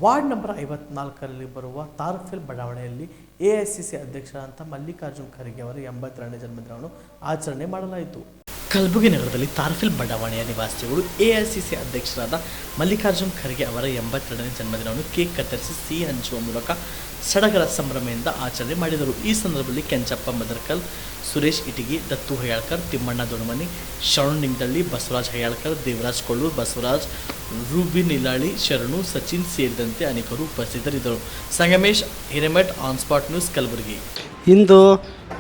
Ward number 54ರಲ್ಲಿ ಬರುವ ತಾರಫಿಲ್ ಬಡಾವಣೆಯಲ್ಲಿ AICC ಅಧ್ಯಕ್ಷರಾದಂಥ ಮಲ್ಲಿಕಾರ್ಜುನ್ ಖರ್ಗೆ ಅವರ 82ನೇ ಜನ್ಮದಿನವನ್ನು ಆಚರಣೆ ಮಾಡಲಾಯಿತು. ಕಲಬುರಗಿ ನಗರದಲ್ಲಿ ತಾರಫಿಲ್ ಬಡಾವಣೆಯ ನಿವಾಸಿಗಳು ಎಐಸಿಸಿ ಅಧ್ಯಕ್ಷರಾದ ಮಲ್ಲಿಕಾರ್ಜುನ್ ಖರ್ಗೆ ಅವರ 82ನೇ ಜನ್ಮದಿನವನ್ನು ಕೇಕ್ ಕತ್ತರಿಸಿ ಸಿಹಿ ಹಂಚುವ ಮೂಲಕ ಸಡಗರ ಸಂಭ್ರಮೆಯಿಂದ ಆಚರಣೆ ಮಾಡಿದರು. ಈ ಸಂದರ್ಭದಲ್ಲಿ ಕೆಂಚಪ್ಪ ಮದರ್ಕಲ್, ಸುರೇಶ್ ಇಟಗಿ, ದತ್ತು ಹಯಾಳ್ಕರ್, ತಿಮ್ಮಣ್ಣ ದೊಡಮನಿ, ಶರಣು ನಿಂಗದಳ್ಳಿ, ಬಸವರಾಜ್ ಹಯಾಳ್ಕರ್, ದೇವರಾಜ್ ಕೊಳ್ಳೂರ್, ಬಸವರಾಜ್, ರೂಬಿ ನಿಲಾಳಿ, ಶರಣು, ಸಚಿನ್ ಸೇರಿದಂತೆ ಅನೇಕರು ಉಪಸ್ಥಿತರಿದ್ದರು. Sangamesh Hiremath, on spot news, Kalaburagi. ಇಂದು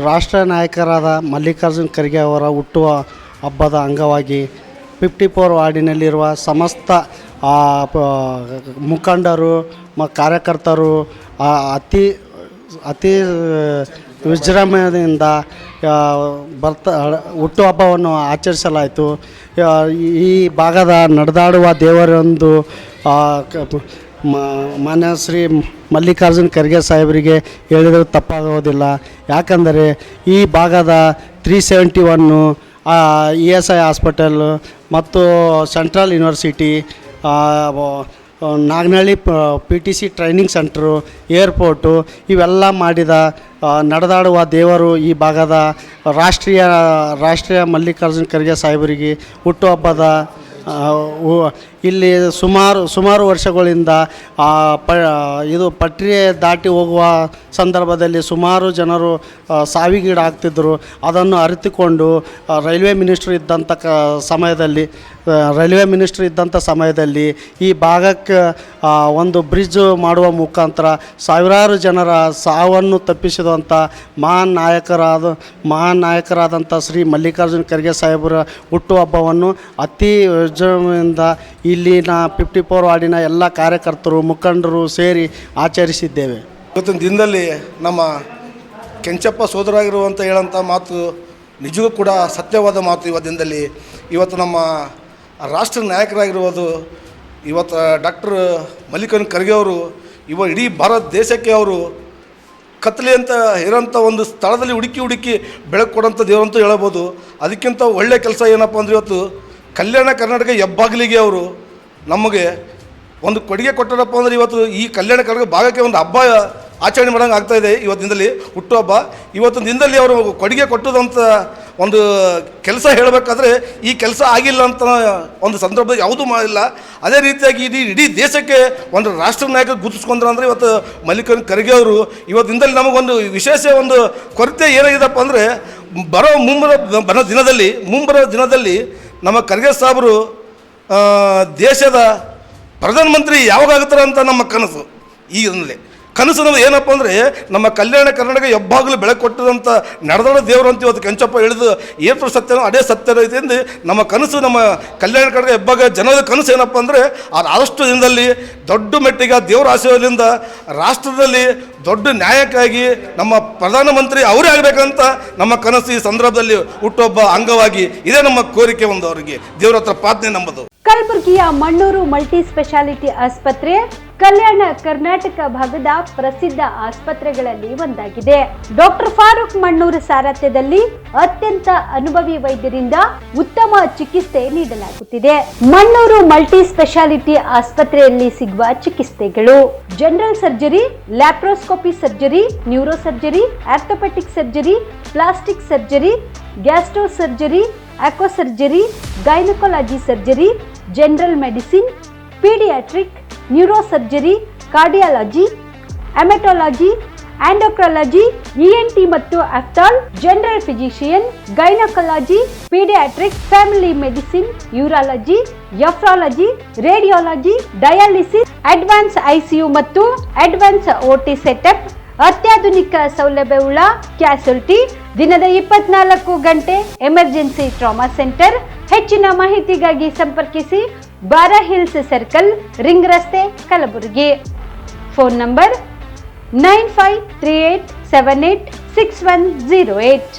ರಾಷ್ಟ್ರ ನಾಯಕರಾದ ಮಲ್ಲಿಕಾರ್ಜುನ್ ಖರ್ಗೆ ಅವರ ಹುಟ್ಟುವ ಹಬ್ಬದ ಅಂಗವಾಗಿ 54 ವಾರ್ಡಿನಲ್ಲಿರುವ ಸಮಸ್ತ ಮುಖಂಡರು ಕಾರ್ಯಕರ್ತರು ಅತಿ ವಿಜೃಂಭಣೆಯಿಂದ ಹುಟ್ಟುಹಬ್ಬವನ್ನು ಆಚರಿಸಲಾಯಿತು. ಈ ಭಾಗದ ನಡೆದಾಡುವ ದೇವರೊಂದು ಮಾನ್ಯ ಶ್ರೀ ಮಲ್ಲಿಕಾರ್ಜುನ್ ಖರ್ಗೆ ಸಾಹೇಬರಿಗೆ ಹೇಳಿದರೂ ತಪ್ಪಾಗುವುದಿಲ್ಲ. ಯಾಕಂದರೆ ಈ ಭಾಗದ 371 ESI ಹಾಸ್ಪಿಟಲ್ ಮತ್ತು central university, Naganahalli PTC training centre, airport ಇವೆಲ್ಲ ಮಾಡಿದ ನಡೆದಾಡುವ ದೇವರು ಈ ಭಾಗದ ರಾಷ್ಟ್ರೀಯ ಮಲ್ಲಿಕಾರ್ಜುನ್ ಖರ್ಗೆ ಸಾಹೇಬರಿಗೆ ಹುಟ್ಟುಹಬ್ಬದ ಇಲ್ಲಿ ಸುಮಾರು ವರ್ಷಗಳಿಂದ ಇದು ಪಟ್ರಿ ದಾಟಿ ಹೋಗುವ ಸಂದರ್ಭದಲ್ಲಿ ಸುಮಾರು ಜನರು ಸಾವಿಗೀಡಾಗ್ತಿದ್ದರು. ಅದನ್ನು ಅರಿತುಕೊಂಡು ರೈಲ್ವೆ ಮಿನಿಸ್ಟ್ರ್ ಇದ್ದಂಥ ಸಮಯದಲ್ಲಿ ಈ ಭಾಗಕ್ಕೆ ಒಂದು ಬ್ರಿಡ್ಜ್ ಮಾಡುವ ಮುಖಾಂತರ ಸಾವಿರಾರು ಜನರ ಸಾವನ್ನು ತಪ್ಪಿಸಿದಂಥ ಮಹಾನ್ ನಾಯಕರಾದಂಥ ಶ್ರೀ ಮಲ್ಲಿಕಾರ್ಜುನ್ ಖರ್ಗೆ ಸಾಹೇಬರ ಹುಟ್ಟುಹಬ್ಬವನ್ನು ಅತಿ ವಿಜೃಂಭಣೆಯಿಂದ ಇಲ್ಲಿನ 54 ವಾರ್ಡಿನ ಎಲ್ಲ ಕಾರ್ಯಕರ್ತರು ಮುಖಂಡರು ಸೇರಿ ಆಚರಿಸಿದ್ದೇವೆ. ಇವತ್ತಿನ ದಿನದಲ್ಲಿ ನಮ್ಮ ಕೆಂಚಪ್ಪ ಸೋದರಾಗಿರುವಂಥ ಹೇಳೋಂಥ ಮಾತು ನಿಜವೂ ಕೂಡ ಸತ್ಯವಾದ ಮಾತು. ಇವತ್ತು ದಿನದಲ್ಲಿ ಇವತ್ತು ನಮ್ಮ ರಾಷ್ಟ್ರ ನಾಯಕರಾಗಿರುವುದು ಇವತ್ತು ಡಾಕ್ಟರ್ ಮಲ್ಲಿಕಾರ್ಜುನ್ ಖರ್ಗೆ ಅವರು ಇಡೀ ಭಾರತ ದೇಶಕ್ಕೆ ಅವರು ಕತ್ತಲೆ ಅಂತ ಇರೋಂಥ ಒಂದು ಸ್ಥಳದಲ್ಲಿ ಹುಡುಕಿ ಬೆಳಕು ಕೊಡೋಂಥ ದೇವರಂತೂ ಹೇಳಬೋದು. ಅದಕ್ಕಿಂತ ಒಳ್ಳೆಯ ಕೆಲಸ ಏನಪ್ಪ ಅಂದರೆ ಇವತ್ತು ಕಲ್ಯಾಣ ಕರ್ನಾಟಕ ಹೆಬ್ಬಾಗಿಲಿಗೆ ಅವರು ನಮಗೆ ಒಂದು ಕೊಡುಗೆ ಕೊಟ್ಟರಪ್ಪ ಅಂದರೆ ಇವತ್ತು ಈ ಕಲ್ಯಾಣ ಕರ್ನಾಟಕ ಭಾಗಕ್ಕೆ ಒಂದು ಹಬ್ಬ ಆಚರಣೆ ಮಾಡೋಂಗೆ ಆಗ್ತಾಯಿದೆ. ಇವತ್ತಿನ ದಿನದಲ್ಲಿ ಹುಟ್ಟುಹಬ್ಬ. ಇವತ್ತಿನ ದಿನದಲ್ಲಿ ಅವರು ಕೊಡುಗೆ ಕೊಟ್ಟದಂಥ ಒಂದು ಕೆಲಸ ಹೇಳಬೇಕಾದ್ರೆ ಈ ಕೆಲಸ ಆಗಿಲ್ಲ ಅಂತ ಒಂದು ಸಂದರ್ಭ ಯಾವುದೂ ಮಾಡಿಲ್ಲ. ಅದೇ ರೀತಿಯಾಗಿ ಇಡೀ ದೇಶಕ್ಕೆ ಒಂದು ರಾಷ್ಟ್ರ ನಾಯಕ ಗುರುತಿಸ್ಕೊಂಡ್ರು ಅಂದರೆ ಇವತ್ತು ಮಲ್ಲಿಕಾರ್ಜುನ್ ಖರ್ಗೆ ಅವರು ಇವತ್ತು ದಿನದಲ್ಲಿ ನಮಗೊಂದು ವಿಶೇಷ ಒಂದು ಕೊರತೆ ಏನಾಗಿದೆಪ್ಪ ಅಂದರೆ ಮುಂಬರೋ ದಿನದಲ್ಲಿ ನಮ್ಮ ಖರ್ಗೆ ಸಾಹೇಬರು ದೇಶದ ಪ್ರಧಾನಮಂತ್ರಿ ಯಾವಾಗ ಆಗ್ತಾರೆ ಅಂತ ನಮ್ಮ ಕನಸು. ಈಗಿನಲ್ಲಿ ಕನಸು ನಮ್ಮದು ಏನಪ್ಪ ಅಂದರೆ ನಮ್ಮ ಕಲ್ಯಾಣ ಕರ್ನಾಟಕ ಹೆಬ್ಬಾಗಲು ಬೆಳಕು ಕೊಟ್ಟದಂಥ ನಡೆದಾಡೋ ದೇವರು ಅಂತ ಇವತ್ತು ಕೆಂಚಪ್ಪ ಹೇಳಿದು ಏನು ಸತ್ಯನೋ ಅದೇ ಸತ್ಯ ಐತೆ ಎಂದು ನಮ್ಮ ಕನಸು, ನಮ್ಮ ಕಲ್ಯಾಣ ಕರ್ನಾಟಕ ಹೆಬ್ಬಾಗ ಜನದ ಕನಸು ಏನಪ್ಪ ಅಂದರೆ ಆದಷ್ಟು ದಿನದಲ್ಲಿ ದೊಡ್ಡ ಮಟ್ಟಿಗೆ ದೇವರ ಆಶೀರ್ವಾದದಿಂದ ರಾಷ್ಟ್ರದಲ್ಲಿ ದೊಡ್ಡ ನ್ಯಾಯಕ್ಕಾಗಿ ನಮ್ಮ ಪ್ರಧಾನಮಂತ್ರಿ ಅವರೇ ಆಗಬೇಕಂತ ನಮ್ಮ ಕನಸು. ಈ ಸಂದರ್ಭದಲ್ಲಿ ಹುಟ್ಟುಹಬ್ಬ ಅಂಗವಾಗಿ ಇದೇ ನಮ್ಮ ಕೋರಿಕೆ. ಒಂದು ಅವರಿಗೆ ದೇವರ ಹತ್ರ ಪ್ರಾರ್ಥನೆ ನಂಬುದು. ಕಲಬುರಗಿಯ ಮಣ್ಣೂರು ಮಲ್ಟಿ ಸ್ಪೆಷಾಲಿಟಿ ಆಸ್ಪತ್ರೆ ಕಲ್ಯಾಣ ಕರ್ನಾಟಕ ಭಾಗದ ಪ್ರಸಿದ್ಧ ಆಸ್ಪತ್ರೆಗಳಲ್ಲಿ ಒಂದಾಗಿದೆ. ಡಾಕ್ಟರ್ ಫಾರೂಕ್ ಮಣ್ಣೂರು ಸಾರಥ್ಯದಲ್ಲಿ ಅತ್ಯಂತ ಅನುಭವಿ ವೈದ್ಯರಿಂದ ಉತ್ತಮ ಚಿಕಿತ್ಸೆ ನೀಡಲಾಗುತ್ತಿದೆ. ಮಣ್ಣೂರು ಮಲ್ಟಿ ಸ್ಪೆಷಾಲಿಟಿ ಆಸ್ಪತ್ರೆಯಲ್ಲಿ ಸಿಗುವ ಚಿಕಿತ್ಸೆಗಳು: general surgery, laparoscopy surgery, neuro surgery, orthopaedic surgery, plastic surgery, gastro surgery, aqua surgery, gynaecology surgery, general medicine, paediatric, neuro surgery, cardiology, haematology, endocrinology, ENT ಮತ್ತು ophthal, general physician, gynaecology, paediatric, family medicine, urology, nephrology, radiology, dialysis, advance ICU ಮತ್ತು advance OT setup, ಅತ್ಯಾಧುನಿಕ ಸೌಲಭ್ಯವುಳ್ಳ ಕ್ಯಾಸುಲಿಟಿ, ದಿನದ 24 ಗಂಟೆ emergency trauma centre. ಹೆಚ್ಚಿನ ಮಾಹಿತಿಗಾಗಿ ಸಂಪರ್ಕಿಸಿ ಬಾರಾ hills circle, ring ರಸ್ತೆ, ಕಲಬುರಗಿ. Phone number 9538786108.